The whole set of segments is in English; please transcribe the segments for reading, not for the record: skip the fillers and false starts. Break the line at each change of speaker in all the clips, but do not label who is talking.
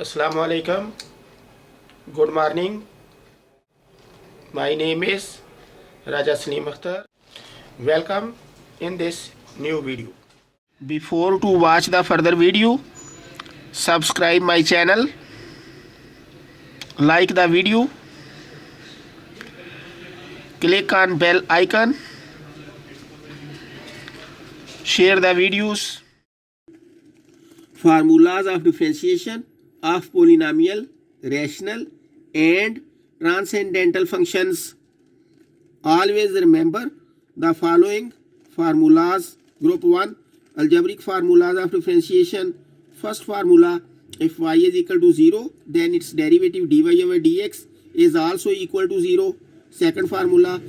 Assalamu alaikum. Good morning. My name is Raja Salim Akhtar. Welcome in this new video. Before to watch the further video, subscribe my channel, like the video, click on bell icon, share the videos. Formulas of differentiation of polynomial, rational and transcendental functions. Always remember the following formulas. Group 1, algebraic formulas of differentiation. First formula, if y is equal to 0, then its derivative dy over dx is also equal to 0. Second formula,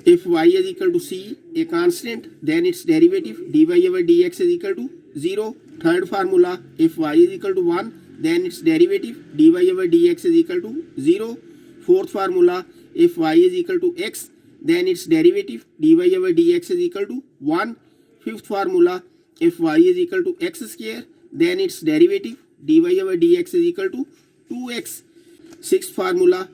if y is equal to c, a constant, then its derivative dy over dx is equal to 0. Third formula, if y is equal to 1, then its derivative dy over dx is equal to 0. Fourth formula, if y is equal to x, then its derivative dy over dx is equal to 1. Fifth formula, if y is equal to x square, then its derivative dy over dx is equal to 2x. Sixth formula,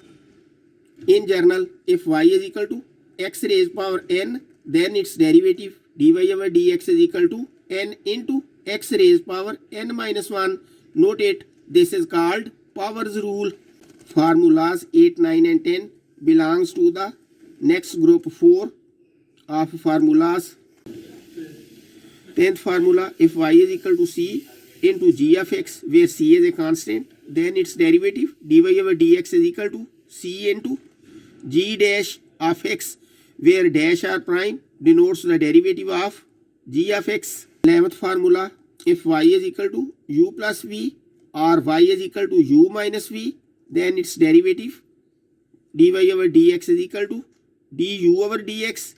in general, if y is equal to x raised power n, then its derivative dy over dx is equal to n into x raised power n minus 1. Note it, this is called powers rule. Formulas 8, 9 and 10 belongs to the next group 4 of formulas. 10th formula, if y is equal to c into g of x, where c is a constant, then its derivative dy over dx is equal to c into g dash of x, where dash r prime denotes the derivative of g of x. 11th formula, if y is equal to u plus v or y is equal to u minus v, then its derivative dy over dx is equal to du over dx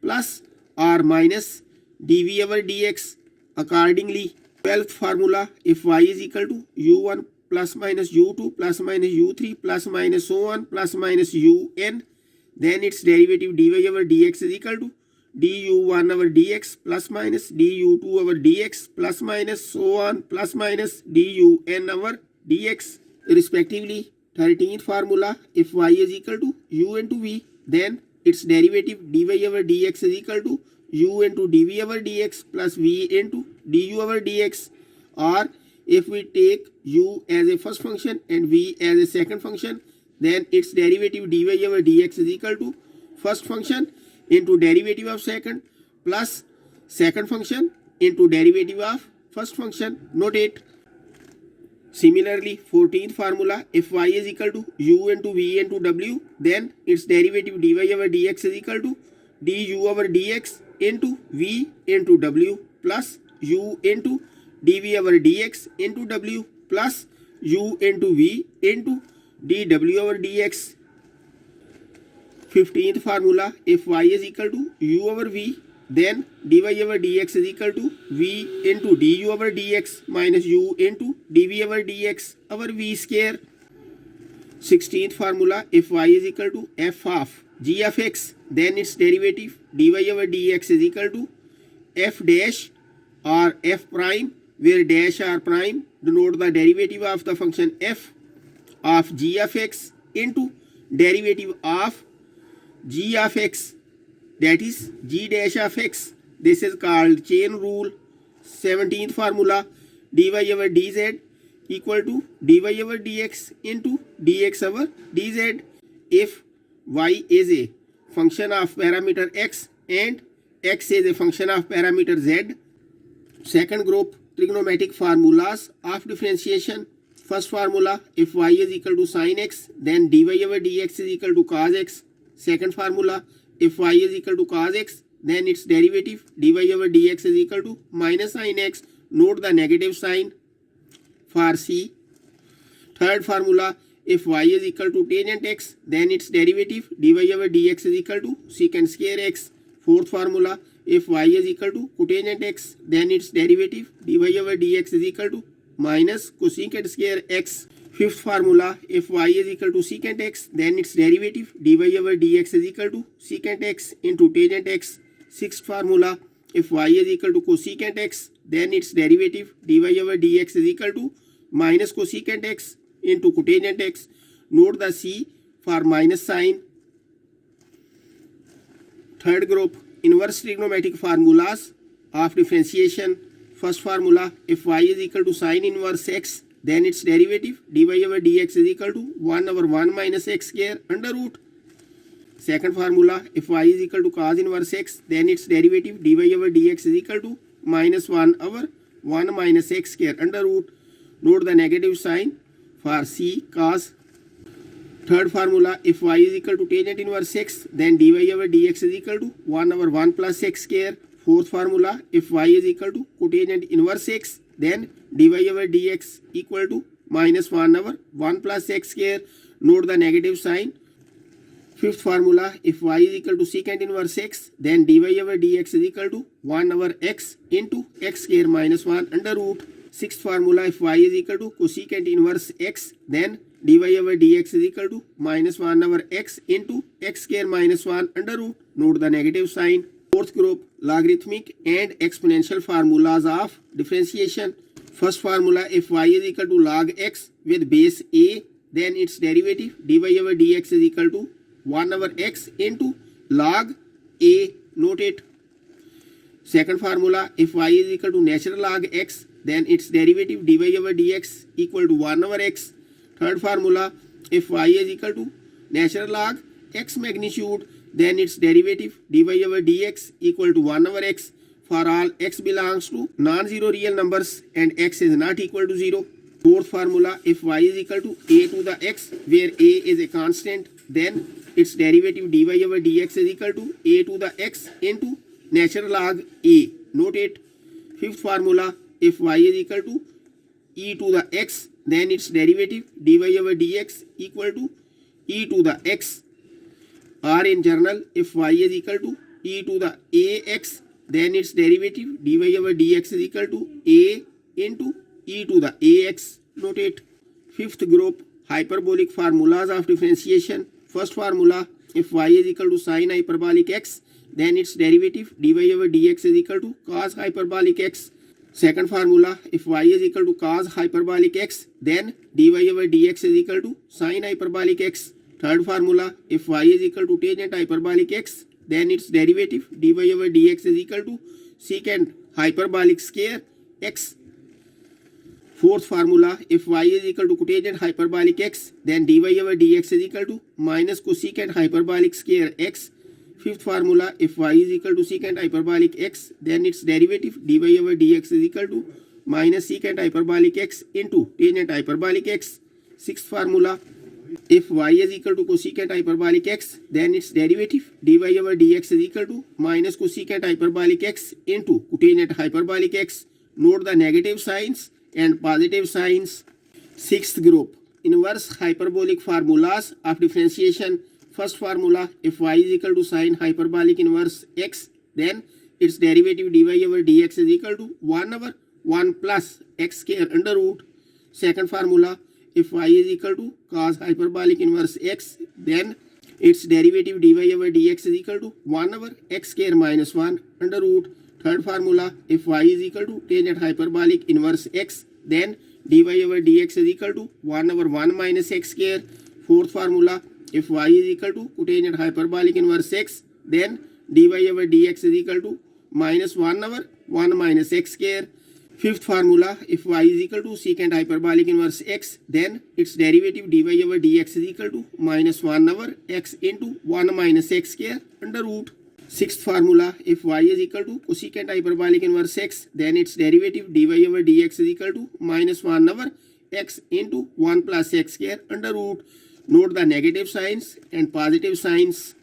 plus or minus dv over dx accordingly. 12th formula, if y is equal to u1 plus minus u2 plus minus u3 plus minus so on plus minus un, then its derivative dy over dx is equal to du1 over dx plus minus du2 over dx plus minus so on plus minus dun over dx respectively. 13th formula, if y is equal to u into v, then its derivative dy over dx is equal to u into dv over dx plus v into du over dx. Or if we take u as a first function and v as a second function, then its derivative dy over dx is equal to first function into derivative of second plus second function into derivative of first function. Note it. Similarly, 14th formula, if y is equal to u into v into w, then its derivative dy over dx is equal to du over dx into v into w plus u into dv over dx into w plus u into v into dw over dx. 15th formula, if y is equal to u over v, then dy over dx is equal to v into du over dx minus u into dv over dx over v square. 16th formula, if y is equal to f of g of x, then its derivative dy over dx is equal to f dash or f prime, where dash or prime denote the derivative of the function f of g of x into derivative of g of x, that is g dash of x. This is called chain rule. 17th formula, dy over dz equal to dy over dx into dx over dz if y is a function of parameter x and x is a function of parameter z. Second group, trigonometric formulas of differentiation. First formula, if y is equal to sin x, then dy over dx is equal to cos x. Second formula, if y is equal to cos x, then its derivative dy over dx is equal to minus sin x. Note the negative sign for c. Third formula, if y is equal to tangent x, then its derivative dy over dx is equal to secant square x. Fourth formula, if y is equal to cotangent x, then its derivative dy over dx is equal to minus cosecant square x. Fifth formula, if y is equal to secant x, then its derivative dy over dx is equal to secant x into tangent x. Sixth formula, if y is equal to cosecant x, then its derivative dy over dx is equal to minus cosecant x into cotangent x. Note the C for minus sign. Third group, inverse trigonometric formulas of differentiation. First formula, if y is equal to sine inverse x, then its derivative dy over dx is equal to 1 over 1 minus x square under root. Second formula, if y is equal to cos inverse x, then its derivative dy over dx is equal to minus 1 over 1 minus x square under root. Note the negative sign for C cos. Third formula, if y is equal to tangent inverse x, then dy over dx is equal to 1 over 1 plus x square. Fourth formula, if y is equal to cotangent inverse x, then dy over dx equal to minus 1 over 1 plus x square. Note the negative sign. Fifth formula, if y is equal to secant inverse x, then dy over dx is equal to 1 over x into x square minus 1 under root. Sixth formula, if y is equal to cosecant inverse x, then dy over dx is equal to minus 1 over x into x square minus 1 under root. Note the negative sign. Fourth group, logarithmic and exponential formulas of differentiation. First formula, if y is equal to log x with base a, then its derivative dy over dx is equal to 1 over x into log a. Note it. Second formula, if y is equal to natural log x, then its derivative dy over dx equal to 1 over x. Third formula, if y is equal to natural log x magnitude, then its derivative dy over dx equal to 1 over x for all x belongs to non-zero real numbers and x is not equal to 0. Fourth formula, if y is equal to a to the x, where a is a constant, then its derivative dy over dx is equal to a to the x into natural log a. Note it. Fifth formula, if y is equal to e to the x, then its derivative dy over dx equal to e to the x. Or in general, if y is equal to e to the ax, then its derivative dy over dx is equal to a into e to the ax. Note it. Fifth group, hyperbolic formulas of differentiation. First formula, if y is equal to sine hyperbolic x, then its derivative dy over dx is equal to cos hyperbolic x. Second formula, if y is equal to cos hyperbolic x, then dy over dx is equal to sine hyperbolic x. Third formula, if y is equal to tangent hyperbolic x, then its derivative dy over dx is equal to secant hyperbolic square x. Fourth formula, if y is equal to cotangent hyperbolic x, then dy over dx is equal to minus cosecant hyperbolic square x. Fifth formula, if y is equal to secant hyperbolic x, then its derivative dy over dx is equal to minus secant hyperbolic x into tangent hyperbolic x. Sixth formula, if y is equal to cosecant hyperbolic x, then its derivative dy over dx is equal to minus cosecant hyperbolic x into cotangent hyperbolic x. Note the negative signs and positive signs. Sixth group, inverse hyperbolic formulas of differentiation. First formula, if y is equal to sine hyperbolic inverse x, then its derivative dy over dx is equal to 1 over 1 plus x square under root. Second formula, if y is equal to cos hyperbolic inverse x, then its derivative dy over dx is equal to 1 over x square minus 1 under root. Third formula, if y is equal to tangent hyperbolic inverse x, then dy over dx is equal to 1 over 1 minus x square. Fourth formula, if y is equal to cotangent hyperbolic inverse x, then dy over dx is equal to minus 1 over 1 minus x square. Fifth formula, if y is equal to secant hyperbolic inverse x, then its derivative dy over dx is equal to minus 1 over x into 1 minus x square under root. Sixth formula, if y is equal to cosecant hyperbolic inverse x, then its derivative dy over dx is equal to minus 1 over x into 1 plus x square under root. Note the negative signs and positive signs.